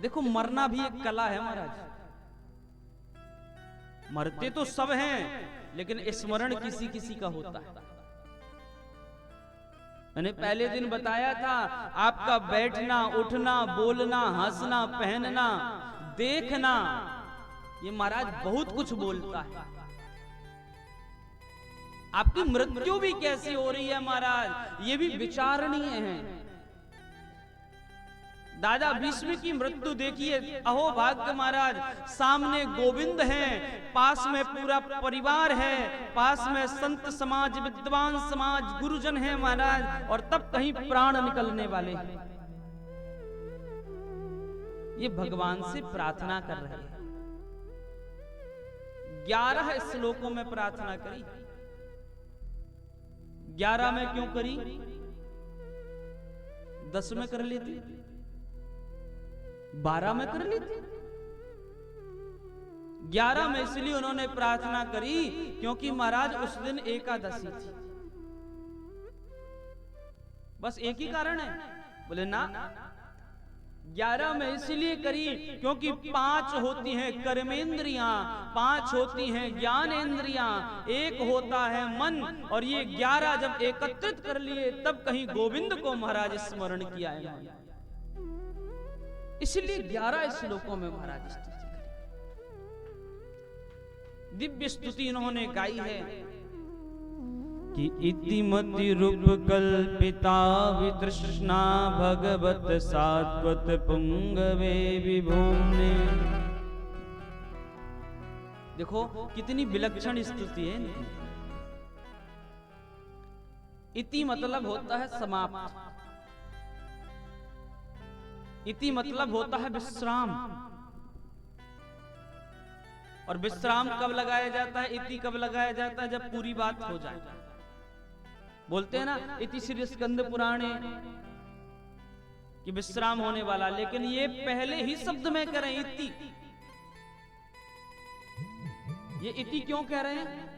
देखो मरना भी एक कला है महाराज। मरते तो सब हैं, लेकिन स्मरण किसी किसी का होता है। मैंने पहले दिन बताया था, आपका बैठना, उठना, बोलना, हंसना, पहनना, देखना, ये महाराज बहुत कुछ बोलता है। आपकी मृत्यु भी कैसी हो रही है महाराज, ये भी विचारणीय है। दादा भीष्म की मृत्यु देखिए, अहो भाग्य महाराज, सामने गोविंद हैं, पास में पूरा परिवार है, पास में संत समाज, विद्वान समाज, गुरुजन है महाराज, और तब कहीं प्राण निकलने वाले हैं। ये भगवान से प्रार्थना कर रहे हैं। 11 श्लोकों में प्रार्थना करी। 11 में क्यों करी? 10 में कर लेती, 12 में कर लेती। 11 में इसलिए उन्होंने प्रार्थना करी क्योंकि महाराज उस दिन एकादशी थी। बस एक ही कारण है? बोले ना, 11 में इसलिए करी क्योंकि 5 होती हैं कर्मेंद्रियां, 5 होती हैं ज्ञानेंद्रियां, 1 होता है मन, और ये 11 जब एकत्रित कर लिए तब कहीं गोविंद को महाराज स्मरण किया है। इसलिए 11 श्लोकों में महाराज स्तुति करी। दिव्य स्तुति इन्होंने गाई है कि इतिमति रूप कल्पिता वितृष्णा भगवत सात्वत पुंगवे विभूम्ने। देखो कितनी विलक्षण स्तुति है इनकी। इति मतलब होता है समाप्त, इति मतलब होता है विश्राम। और विश्राम कब लगाया जाता है, इति कब लगाया जाता है? जब पूरी बात हो जाए। बोलते हैं ना इति श्री स्कंद पुराणे कि विश्राम होने वाला, लेकिन ये पहले ही शब्द में कह रहे हैं इति। ये इति क्यों कह रहे हैं?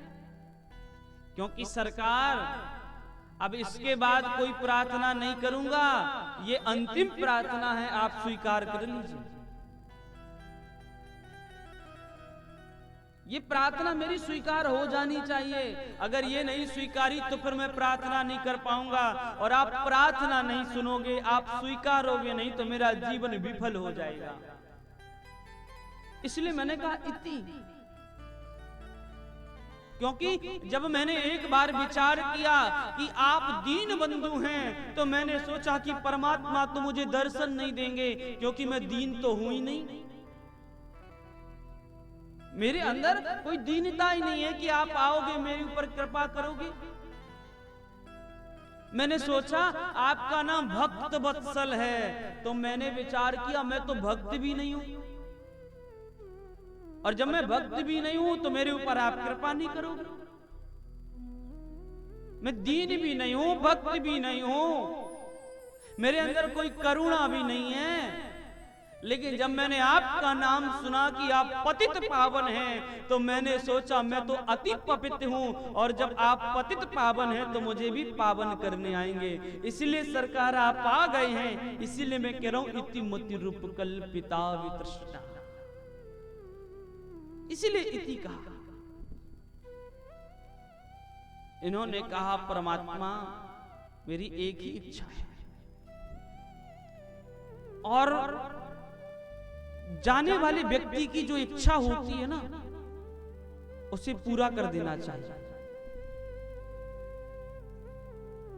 क्योंकि सरकार अब इसके बाद कोई प्रार्थना नहीं करूंगा, ये अंतिम प्रार्थना है, आप स्वीकार कर लीजिए। ये प्रार्थना मेरी स्वीकार हो जानी चाहिए। अगर ये नहीं स्वीकारी तो फिर मैं प्रार्थना नहीं कर पाऊंगा, और आप प्रार्थना नहीं सुनोगे, आप स्वीकारोगे नहीं तो मेरा जीवन विफल हो जाएगा। इसलिए मैंने कहा इति, क्योंकि जब मैंने एक बार विचार किया कि आप दीन बंधु हैं, तो मैंने सोचा कि परमात्मा तो मुझे दर्शन नहीं देंगे, क्योंकि मैं दीन तो हूं ही नहीं। मेरे अंदर कोई दीनता ही नहीं है कि आप आओगे मेरे ऊपर कृपा करोगे। मैंने सोचा आपका नाम भक्त वत्सल है, तो मैंने विचार किया मैं तो भक्त भी नहीं हूं, और जब मैं भक्त भी नहीं हूं तो मेरे ऊपर आप कृपा नहीं करोगे। मैं दीन भी नहीं हूं, भक्त भी नहीं हूं, मेरे अंदर कोई करुणा भी नहीं है। लेकिन जब मैंने आपका नाम सुना कि आप पतित पावन हैं, तो मैंने सोचा मैं तो अति पवित्र हूं, और जब आप पतित पावन हैं तो मुझे भी पावन करने आएंगे। इसलिए सरकार आप आ गए हैं, इसीलिए मैं कह रहा हूं इति मति रूप कल्पिता वितृष्णा, इसीलिए इति कहा। इन्होंने कहा परमात्मा मेरी एक ही इच्छा है, और जाने वाले व्यक्ति की जो इच्छा होती है ना, उसे पूरा कर देना चाहिए।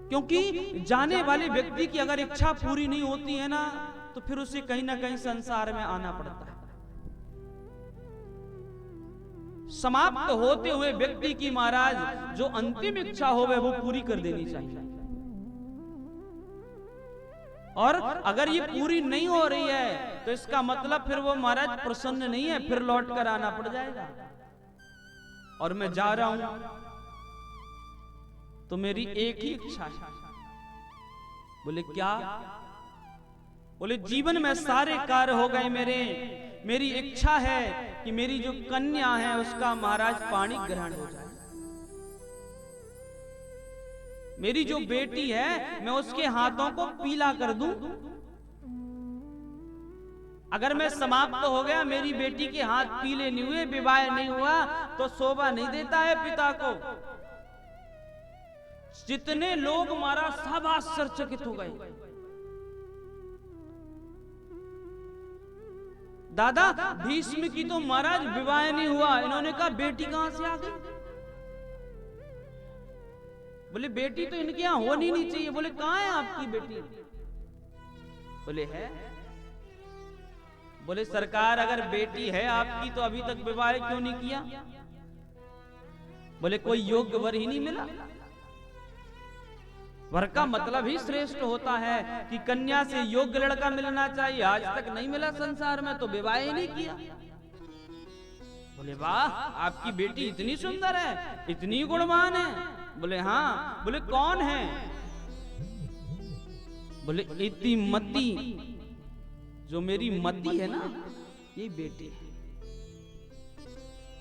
क्योंकि जाने वाले व्यक्ति की अगर इच्छा पूरी नहीं होती है ना, तो फिर उसे कहीं ना कहीं संसार में आना पड़ता है। समाप्त होते हुए व्यक्ति की महाराज जो अंतिम इच्छा हो वो पूरी कर देनी चाहिए। और अगर ये पूरी नहीं हो रही है तो इसका मतलब फिर वो महाराज प्रसन्न नहीं है, फिर लौट कर आना पड़ जाएगा। और मैं जा रहा हूं तो मेरी एक ही इच्छा है। बोले क्या? बोले जीवन में सारे कार्य हो गए मेरे, मेरी इच्छा है कि मेरी जो कन्या है उसका महाराज पाणी ग्रहण हो जाए। मेरी जो बेटी है मैं उसके हाथों को पीला कर दूं। अगर मैं समाप्त हो गया, मेरी बेटी के हाथ पीले नहीं हुए, विवाह नहीं हुआ, तो शोभा नहीं देता है पिता को। जितने लोग महाराज सब आश्चर्यचकित हो गए। दादा भीष्म की तो महाराज विवाह नहीं हुआ, इन्होंने कहा बेटी कहां से आ गई? बोले बेटी तो इनके यहां होनी नहीं चाहिए। बोले कहां है आपकी बेटी? बोले है। बोले सरकार अगर बेटी है आपकी तो अभी तक विवाह क्यों नहीं किया? बोले कोई योग्य वर ही नहीं मिला। वर का मतलब ही श्रेष्ठ होता है कि कन्या से योग्य लड़का मिलना चाहिए। आज तक नहीं मिला संसार में तो विवाह ही नहीं किया। बोले वाह, आपकी बेटी इतनी सुंदर है, इतनी गुणवान है? बोले हाँ। बोले कौन है? बोले इतिमती, जो मेरी मती है ना, ये बेटी है।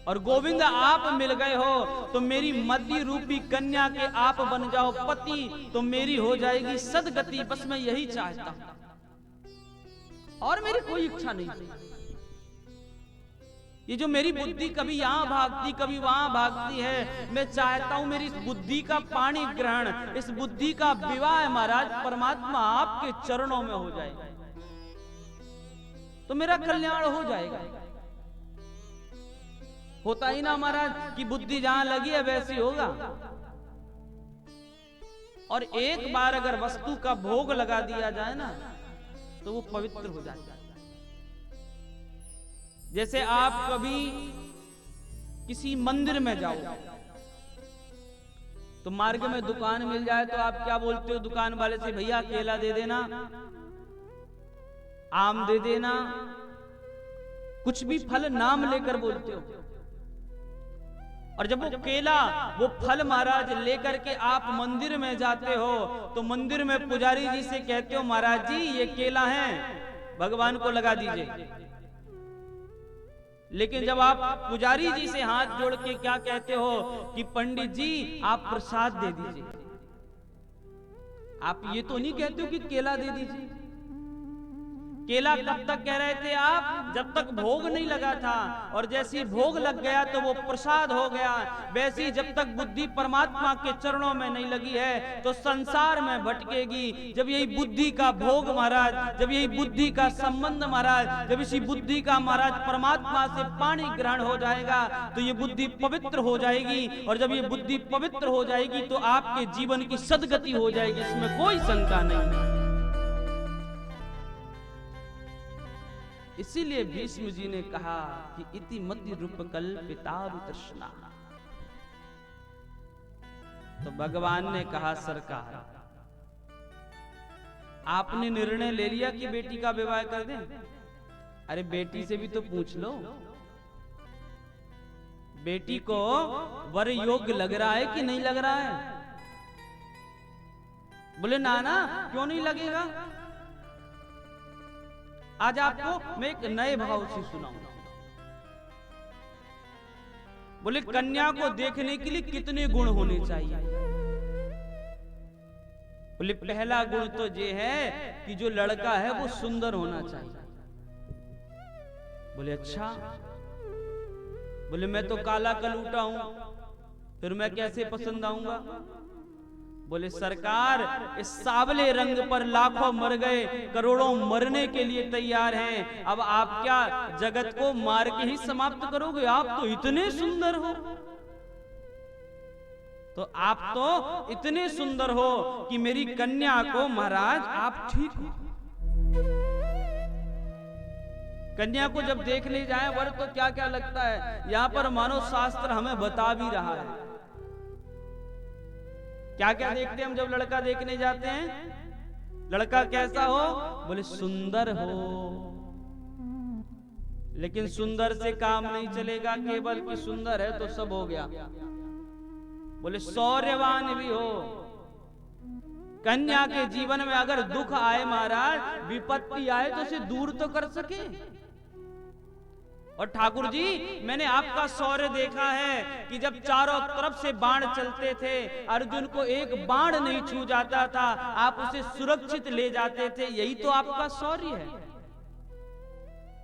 और गोविंद आप मिल गए हो तो मेरी मति रूपी कन्या के आप बन जाओ पति, तो मेरी हो जाएगी सदगति। बस मैं यही चाहता हूं और मेरी कोई इच्छा नहीं। ये जो मेरी बुद्धि कभी यहां भागती कभी वहां भागती है, मैं चाहता हूं मेरी इस बुद्धि का पाणी ग्रहण, इस बुद्धि का विवाह महाराज परमात्मा आपके चरणों में हो जाए तो मेरा कल्याण हो जाएगा। होता ही ना महाराज कि बुद्धि जहां लगी है वैसी होगा। और एक बार अगर वस्तु का भोग लगा दिया जाए ना तो वो पवित्र हो जाता है। जैसे आप कभी किसी मंदिर में जाओ तो मार्ग में दुकान मिल जाए तो आप क्या बोलते हो दुकान वाले से? भैया केला दे देना, आम दे देना, कुछ भी फल नाम लेकर बोलते हो। और जब वो केला वो फल महाराज लेकर के आप मंदिर में जाते हो तो मंदिर में पुजारी जी से कहते हो महाराज जी ये केला है, भगवान को लगा दीजिए। लेकिन जब आप पुजारी जी से हाथ जोड़ के क्या कहते हो कि पंडित जी आप प्रसाद दे दीजिए, आप ये तो नहीं कहते हो कि केला दे दीजिए। केला कब तक कह रहे थे आप? जब तक भोग नहीं लगा था, और जैसे ही भोग लग गया तो वो प्रसाद हो गया। वैसे ही जब तक बुद्धि परमात्मा के चरणों में नहीं लगी है तो संसार में भटकेगी। जब यही बुद्धि का भोग महाराज, जब यही बुद्धि का संबंध महाराज, जब इसी बुद्धि का महाराज परमात्मा से पानी ग्रहण हो जाएगा तो ये बुद्धि पवित्र हो जाएगी। और जब ये बुद्धि पवित्र हो जाएगी तो आपके जीवन की सदगति हो जाएगी, इसमें कोई शंका नहीं। इसीलिए भीष्म जी ने कहा कि इति मति रूप कल्पितारु तृष्णा। तो भगवान ने कहा सरकार आपने निर्णय ले लिया कि बेटी का विवाह कर दें? अरे बेटी से भी तो पूछ लो, बेटी को वर योग्य लग रहा है कि नहीं लग रहा है? बोले नाना क्यों नहीं लगेगा। आज आपको मैं एक नए भाव से सुनाऊंगा। बोले कन्या को देखने के लिए कितने गुण होने चाहिए? बोले पहला गुण तो ये है कि जो लड़का है वो सुंदर होना चाहिए। बोले अच्छा। बोले मैं तो काला कलूटा हूं, फिर मैं कैसे पसंद आऊंगा? बोले सरकार इस सावले रंग पर लाखों मर गए, करोड़ों मरने के लिए तैयार हैं। अब आप क्या जगत को मार के ही समाप्त करोगे? आप तो इतने सुंदर हो, तो आप तो इतने सुंदर हो कि मेरी कन्या को महाराज आप ठीक हो। कन्या को जब देखने जाए वर तो क्या क्या लगता है, यहां पर मानव शास्त्र हमें बता भी रहा है। क्या क्या देखते हैं हम जब लड़का देखने जाते हैं? लड़का कैसा हो? बोले सुंदर हो। लेकिन सुंदर से काम नहीं चलेगा, केवल कि सुंदर है तो सब हो गया। बोले शौर्यवान भी हो। कन्या के जीवन में अगर दुख आए महाराज, विपत्ति आए तो उसे दूर तो कर सके। और ठाकुर जी मैंने आपका शौर्य देखा है कि जब चारों तरफ से बाण चलते थे, अर्जुन को एक बाण नहीं छू जाता था, आप उसे सुरक्षित ले जाते थे। यही तो आपका शौर्य है।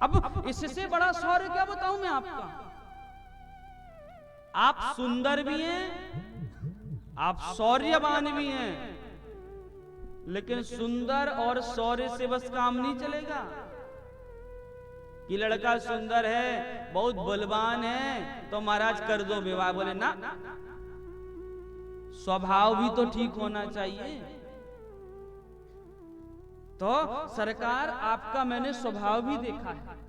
अब इससे बड़ा शौर्य क्या बताऊं मैं आपका। आप सुंदर भी हैं, आप शौर्यवान भी हैं, लेकिन सुंदर और शौर्य से बस काम नहीं चलेगा कि लड़का सुंदर है, बहुत बलवान है तो महाराज कर दो विवाह। बोले ना, स्वभाव भी तो ठीक होना चाहिए। तो सरकार आपका मैंने स्वभाव भी देखा है।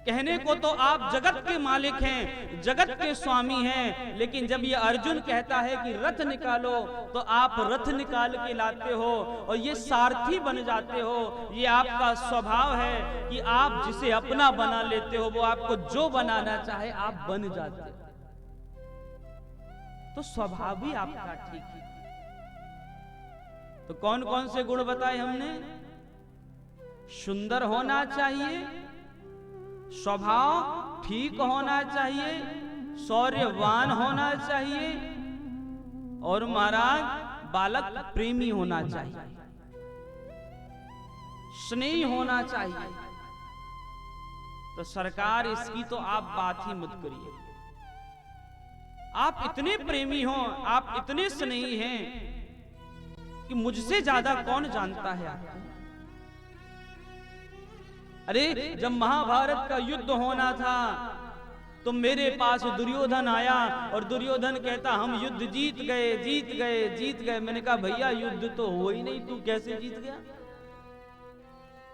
कहने को तो आप जगत के मालिक हैं, जगत के स्वामी हैं, लेकिन जब ये अर्जुन कहता है कि रथ निकालो तो आप रथ निकाल के लाते हो और ये सारथी बन जाते हो। ये आपका स्वभाव है कि आप जिसे अपना बना लेते हो, वो आपको जो बनाना चाहे आप बन जाते हो। तो स्वभाव भी आपका ठीक है। तो कौन कौन से गुण बताए हमने? सुंदर होना चाहिए, स्वभाव ठीक होना चाहिए, शौर्यवान होना चाहिए और महाराज बालक प्रेमी होना चाहिए, स्नेही होना चाहिए। तो सरकार इसकी तो आप बात ही मत करिए। आप इतने प्रेमी हो, आप इतने स्नेही हैं कि मुझसे ज्यादा कौन जानता है आपको। अरे जब महाभारत का युद्ध होना था तो मेरे पास दुर्योधन आया और दुर्योधन कहता हम युद्ध जीत गए, जीत गए, जीत गए। मैंने कहा भैया युद्ध तो हो ही नहीं, तू कैसे जीत गया?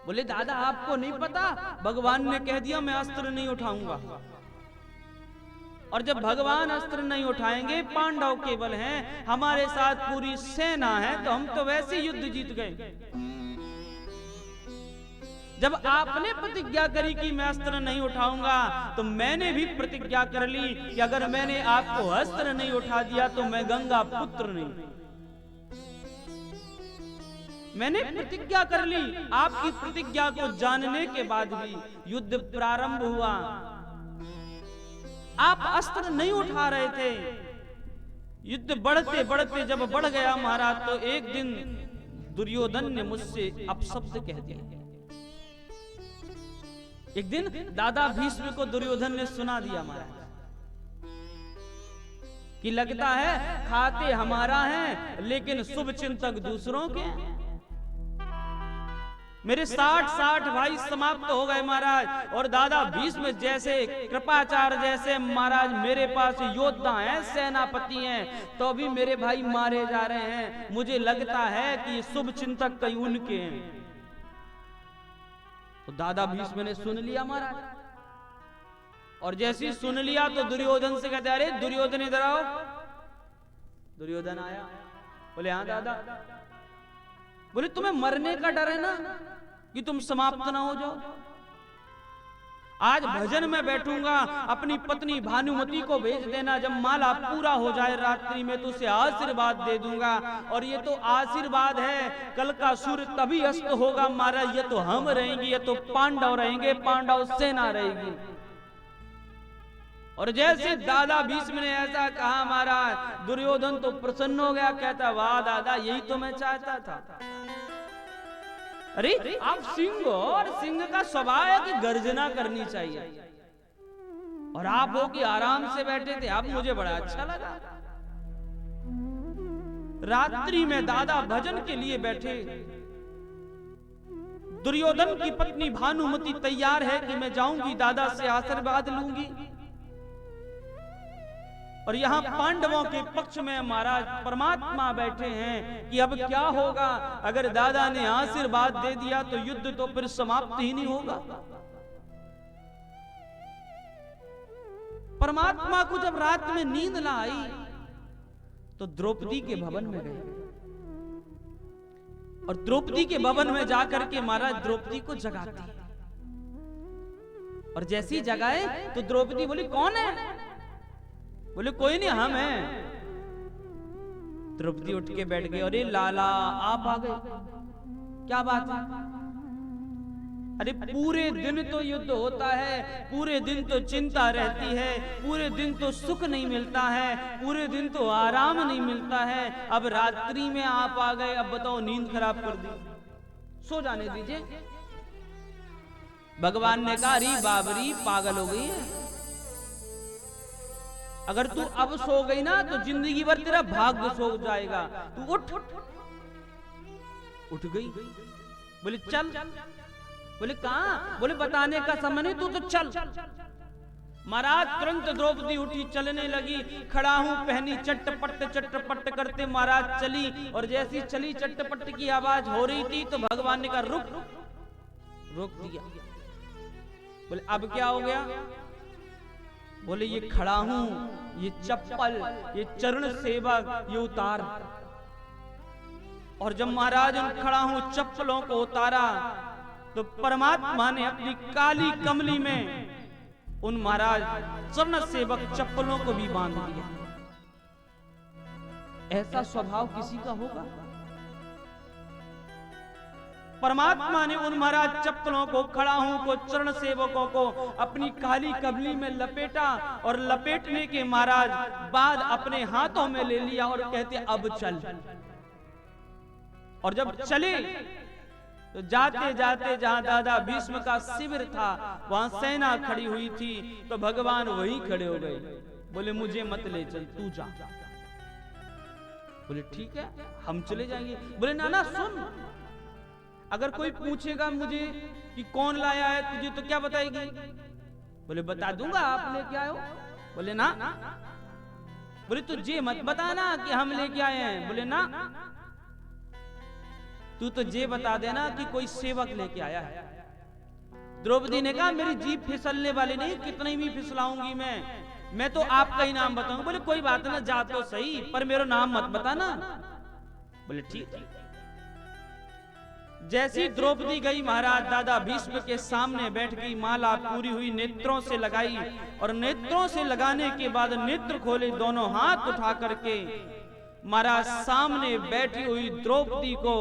बोले दादा आपको नहीं पता, भगवान ने कह दिया मैं अस्त्र नहीं उठाऊंगा। और जब भगवान अस्त्र नहीं उठाएंगे, पांडव केवल हैं, हमारे साथ पूरी सेना है, तो हम तो वैसे युद्ध जीत गए। जब आपने प्रतिज्ञा करी कि मैं अस्त्र नहीं उठाऊंगा, तो मैंने भी प्रतिज्ञा कर ली कि अगर मैंने आपको अस्त्र नहीं उठा दिया तो मैं गंगा पुत्र नहीं। मैंने प्रतिज्ञा कर ली। आपकी प्रतिज्ञा को जानने के बाद भी युद्ध प्रारंभ हुआ। आप अस्त्र नहीं उठा रहे थे। युद्ध बढ़ते बढ़ते जब बढ़ गया महाराज, तो एक दिन दुर्योधन ने मुझसे अपशब्द कह दिया। एक दिन दादा भीष्म को दुर्योधन ने सुना दिया महाराज कि लगता है खाते हमारा है लेकिन शुभ चिंतक दूसरों के। मेरे 60 भाई समाप्त हो गए महाराज, और दादा भीष्म जैसे, कृपाचार्य जैसे महाराज मेरे पास योद्धा हैं, सेनापति हैं, तो भी मेरे भाई मारे जा रहे हैं। मुझे लगता है कि शुभ चिंतक कई उनके हैं। तो दादा भीष्म ने सुन लिया महाराज, और जैसे ही सुन लिया तो दुर्योधन से कहते अरे दुर्योधन इधर आओ। दुर्योधन आया, बोले हाँ दादा। बोले तुम्हें मरने का डर है ना, कि तुम समाप्त ना हो जाओ। आज भजन में बैठूंगा, अपनी पत्नी भानुमति को भेज देना, जब माला पूरा हो जाए रात्रि में तो उसे आशीर्वाद दे दूंगा। और ये तो आशीर्वाद है, कल का सूर्य तभी अस्त होगा महाराज। ये तो हम रहेंगे, ये तो पांडव रहेंगे, पांडव सेना रहेगी। और जैसे दादा भीष्म ने ऐसा कहा महाराज, दुर्योधन तो प्रसन्न हो गया, कहता वाह दादा यही तो मैं चाहता था। अरे आप सिंह हो, और सिंह का स्वभाव है कि गर्जना करनी चाहिए, और आप हो कि आराम से बैठे थे। अब मुझे बड़ा अच्छा लगा। रात्रि में दादा भजन के लिए बैठे, दुर्योधन की पत्नी भानुमति तैयार है कि मैं जाऊंगी दादा से आशीर्वाद लूंगी। और यहाँ पांडवों के पक्ष में महाराज परमात्मा बैठे हैं कि अब क्या होगा। अगर दादा ने आशीर्वाद दे दिया तो युद्ध तो फिर समाप्त ही नहीं होगा। परमात्मा को जब रात में नींद ना आई तो द्रौपदी के भवन में गए, और द्रौपदी के भवन में जाकर के महाराज द्रौपदी को जगाते, और जैसी जगाए तो द्रौपदी बोली कौन है? बोले कोई नहीं, हम हैं। द्रौपदी उठ के बैठ गई। अरे लाला आप आ गए, क्या बात है? अरे पूरे दिन तो युद्ध होता है, पूरे दिन तो चिंता रहती है, पूरे दिन तो सुख नहीं मिलता है, पूरे दिन तो आराम नहीं मिलता है, अब रात्रि में आप आ गए, अब बताओ नींद खराब कर दी, सो जाने दीजिए। भगवान ने कहा अरे बाबरी पागल हो गई है, अगर तू अब सो गई ना तो जिंदगी भर तेरा भाग्य सो जाएगा, तू उठ। उठ गई। बोले चल। बोले कहां? बोले बताने का समय नहीं, तू तो चल। महाराज तुरंत द्रौपदी उठी, चलने लगी। खड़ा हूं पहनी चटपट चटपट करते महाराज चली, और जैसी चली चटपट की आवाज हो रही थी तो भगवान ने कहा रुक। रोक दिया। बोले अब क्या हो गया? बोले ये खड़ा हूं, ये चप्पल, ये चरण सेवक, ये उतार। और जब महाराज उन खड़ा हूं चप्पलों को उतारा तो परमात्मा ने अपनी काली कमली में उन महाराज चरण सेवक चप्पलों को भी बांध दिया। ऐसा स्वभाव किसी का होगा? परमात्मा ने उन महाराज चप्पलों को, खड़ा हूं को, चरण सेवकों को अपनी काली कमली में लपेटा, और लपेटने के महाराज बाद अपने हाथों में ले लिया और कहते अब चल। और जब चले तो जाते जाते जहां दादा भीष्म का शिविर था वहां सेना खड़ी हुई थी, तो भगवान वहीं खड़े हो गए। बोले मुझे मत ले चल, तू जा। बोले ठीक है हम चले जाएंगे। बोले ना सुन, अगर कोई पूछेगा मुझे कि कौन लाया है तुझे तो क्या बताएगी? बोले बता दूंगा आप लेके आए हो। बोले ना। बोले तुझे मत बताना कि हम लेके आए हैं। बोले ना, तू तो ये बता देना कि कोई सेवक लेके आया है। द्रौपदी ने कहा मेरी जीभ फिसलने वाली नहीं, कितनी भी फिसलाऊंगी मैं तो आपका ही नाम बताऊंगा। बोले कोई बात ना, जा तो सही, पर मेरा नाम मत बताना। बोले ठीक। जैसी द्रौपदी गई महाराज दादा भीष्म के सामने बैठ गई, माला पूरी हुई नेत्रों से लगाई, और नेत्रों से लगाने के बाद नेत्र खोले, दोनों हाथ उठा करके महाराज सामने बैठी हुई द्रौपदी को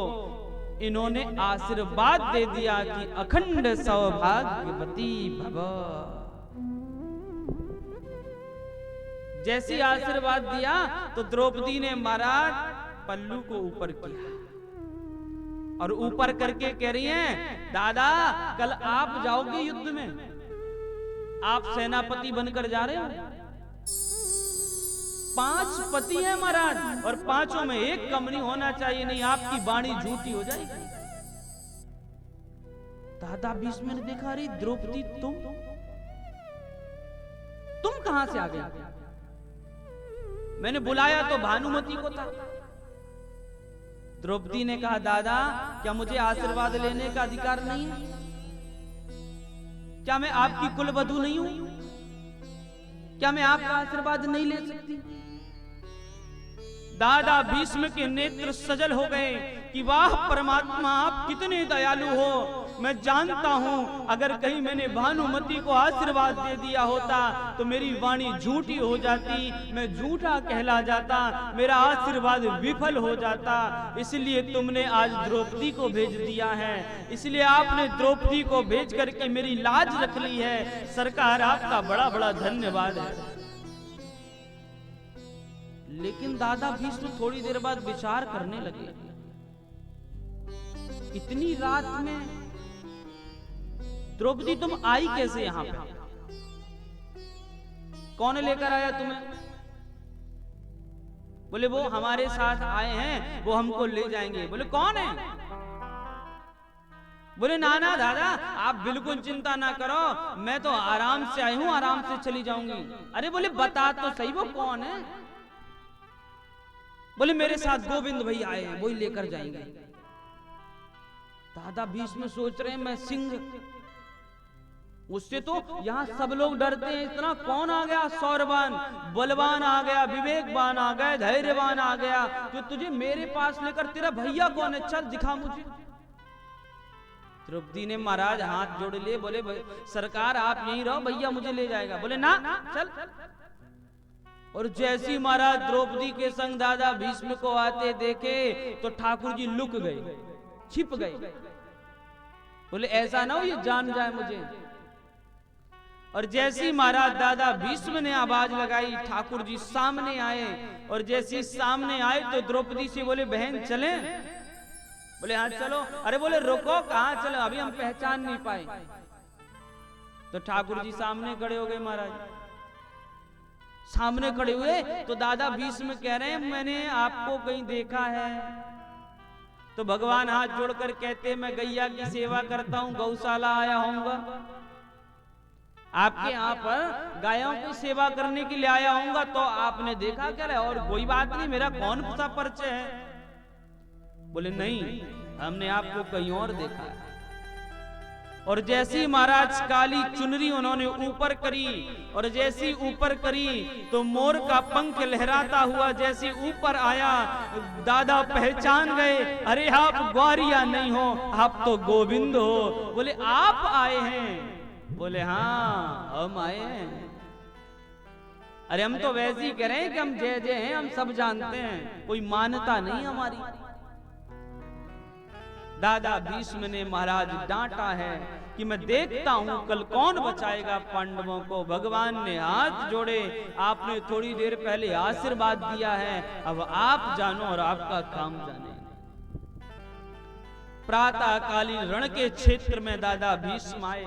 इन्होंने आशीर्वाद दे दिया कि अखंड सौभाग्यवती भव। जैसी आशीर्वाद दिया तो द्रौपदी ने महाराज पल्लू को ऊपर किया, और ऊपर करके कह रही हैं दादा कल आप जाओगे युद्ध में, आप सेनापति बनकर जा रहे हो। 5 पति हैं महाराज, और 5 में एक कम नहीं होना चाहिए, नहीं आपकी वाणी झूठी हो जाएगी। दादा भीष्म ने देखा अरे द्रौपदी तुम कहां से आ गई? मैंने बुलाया तो भानुमति को था। द्रौपदी ने कहा दादा क्या मुझे आशीर्वाद लेने का अधिकार नहीं है? क्या मैं आपकी कुलवधू नहीं हूं? क्या मैं आपका आशीर्वाद नहीं ले सकती? दादा भीष्म के नेत्र सजल हो गए कि वाह परमात्मा आप कितने दयालु हो। मैं जानता हूं अगर कहीं मैंने भानुमति को आशीर्वाद दे दिया होता तो मेरी वाणी झूठी हो जाती, मैं झूठा कहला जाता, मेरा आशीर्वाद विफल हो जाता। इसलिए तुमने आज द्रौपदी को भेज दिया है, इसलिए आपने द्रौपदी को भेज करके मेरी लाज रख ली है। सरकार आपका बड़ा बड़ा धन्यवाद है। लेकिन दादा भीष्म थोड़ी देर बाद विचार करने लगे, इतनी रात में द्रौपदी तुम आई कैसे यहां पे? कौन लेकर आया तुम्हें? बोले वो हमारे साथ आए हैं, वो हमको ले जाएंगे। बोले कौन है? बोले नाना दादा आप बिल्कुल चिंता ना करो, मैं तो आराम से आई हूं, आराम से चली जाऊंगी। अरे बोले बता तो सही वो कौन है? बोले मेरे साथ गोविंद भाई आए हैं, वही लेकर जाएंगे। दादा भीष्म सोच रहे हैं मैं सिंह, उससे तो यहाँ सब लोग डरते हैं, इतना कौन आ गया? सौरवान, बलवान आ गया, विवेकवान आ गया, धैर्यवान आ गया, जो तुझे मेरे पास लेकर, तेरा भैया कौन है? चल दिखा मुझे। द्रौपदी ने महाराज हाथ जोड़ लिए, बोले सरकार आप यहीं रहो, भैया मुझे ले जाएगा। बोले ना चल। और जैसी महाराज द्रौपदी के संग दादा भीष्म को आते देखे तो ठाकुर जी लुक गए, छिप गए। बोले ऐसा ना हो ये जान जाए मुझे। और जैसी महाराज दादा भीष्म ने आवाज लगाई, ठाकुर जी सामने आए, और जैसी सामने आए तो द्रौपदी से बोले बहन चले? बोले हाँ चलो। अरे बोले रुको, कहाँ चलो? अभी हम पहचान नहीं पाए। तो ठाकुर जी सामने खड़े हो गए महाराज। सामने खड़े हुए तो दादा भीष्म कह रहे हैं मैंने आपको कहीं देखा है। तो भगवान हाथ जोड़कर कहते मैं गैया की सेवा करता हूं, गौशाला आया होऊंगा, आपके यहाँ पर गायों की सेवा करने के लिए आया होऊंगा। तो आपने देखा क्या है? और कोई बात नहीं, मेरा कौन सा परिचय है? बोले नहीं, हमने आपको कहीं और देखा है। और जैसी महाराज काली चुनरी उन्होंने ऊपर करी, और जैसी ऊपर करी तो मोर का पंख लहराता हुआ जैसी ऊपर आया, दादा पहचान गए, अरे आप ग्वारिया नहीं हो, आप तो गोविंद हो। बोले आप आए हैं? बोले हाँ हम आए हैं। अरे हम तो वैसे ही कह रहे हैं कि हम जय जय हैं, हम सब जानते हैं, कोई मान्यता नहीं हमारी। दादा भीष्म ने महाराज डांटा है कि मैं देखता हूं कल कौन बचाएगा पांडवों को। भगवान ने हाथ जोड़े, आपने थोड़ी देर पहले आशीर्वाद दिया है, अब आप जानो और आपका काम जाने। प्रातः कालीन रण के क्षेत्र में दादा भीष्म आए,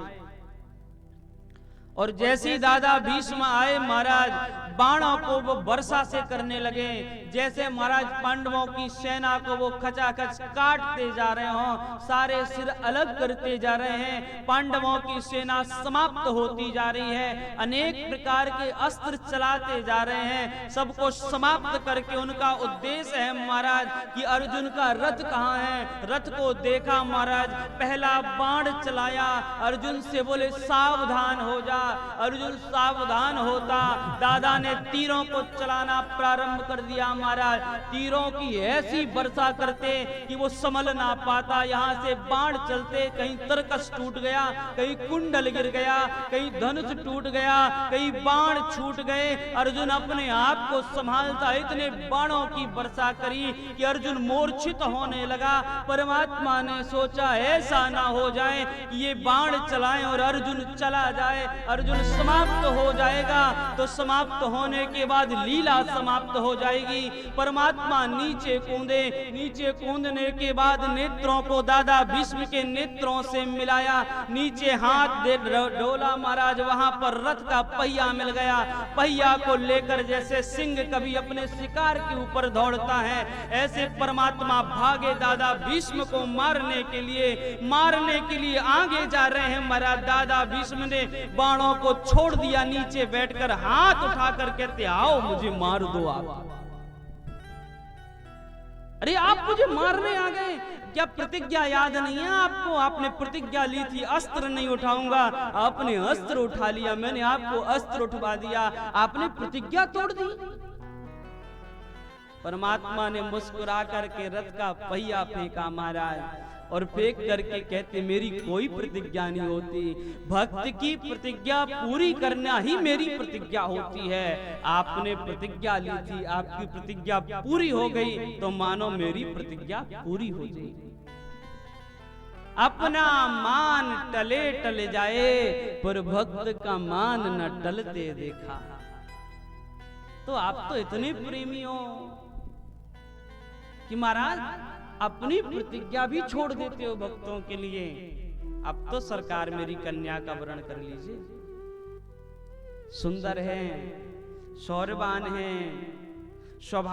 और जैसे ही दादा भीष्म आए महाराज बाणों को वो वर्षा से करने लगे, जैसे महाराज पांडवों की सेना को वो खचाखच काटते जा रहे हो, सारे सिर अलग करते जा रहे हैं, पांडवों की सेना समाप्त होती जा रही है, अनेक प्रकार के अस्त्र चलाते जा रहे हैं, सबको समाप्त करके उनका उद्देश्य है महाराज कि अर्जुन का रथ कहाँ है। रथ को देखा महाराज, पहला बाण चलाया, अर्जुन से बोले सावधान हो जा। अर्जुन सावधान होता, दादा ने तीरों को चलाना प्रारंभ कर दिया महाराज। तीरों की ऐसी वर्षा करते कि वो संभल ना पाता, यहाँ से बाण चलते, कहीं तरकस टूट गया, कहीं कुंडल गिर गया, कहीं धनुष टूट गया, कहीं बाण छूट गए। अर्जुन अपने आप को संभालता, इतने बाणों की वर्षा करी कि अर्जुन मूर्छित होने लगा। परमात्मा ने सोचा ऐसा ना हो जाए कि ये बाण चलाएं और अर्जुन चला जाए, अर्जुन समाप्त हो जाएगा, तो समाप्त होने के बाद लीला समाप्त हो जाएगी। परमात्मा नीचे कूदे, नीचे कूदने के बाद नेत्रों को दादा भीष्म के नेत्रों से मिलाया, नीचे हाथ दे डोला महाराज, वहां पर रथ का पहिया मिल गया। पहिया को लेकर जैसे सिंह कभी अपने शिकार के ऊपर दौड़ता है, ऐसे परमात्मा भागे दादा भीष्म को मारने के लिए आगे जा रहे हैं महाराज। दादा भीष्म ने बाणों को छोड़ दिया, नीचे बैठकर हाथ उठाकर कहते आओ मुझे मार दो आप। अरे आप मुझे मारने आ गए क्या? प्रतिज्ञा याद नहीं है आपको? आपने प्रतिज्ञा ली थी अस्त्र नहीं उठाऊंगा, आपने अस्त्र उठा लिया, मैंने आपको अस्त्र उठवा दिया, आपने प्रतिज्ञा तोड़ दी। परमात्मा ने मुस्कुरा करके रथ का पहिया फेंका महाराज, और फेंक करके कहते मेरी कोई प्रतिज्ञा नहीं होती, भक्त की प्रतिज्ञा पूरी करना ही मेरी प्रतिज्ञा होती है। आपने प्रतिज्ञा ली थी, आपकी प्रतिज्ञा पूरी हो गई तो मानो मेरी प्रतिज्ञा पूरी हो गई। अपना मान टले टल जाए, पर भक्त का मान न टलते देखा। तो आप तो इतने प्रेमी हो कि महाराज अपनी प्रतिज्ञा भी छोड़ देते हो भक्तों के लिए। अब तो सरकार मेरी कन्या का वरण कर लीजिए, सुंदर है, शौर्यवान है, स्वभाव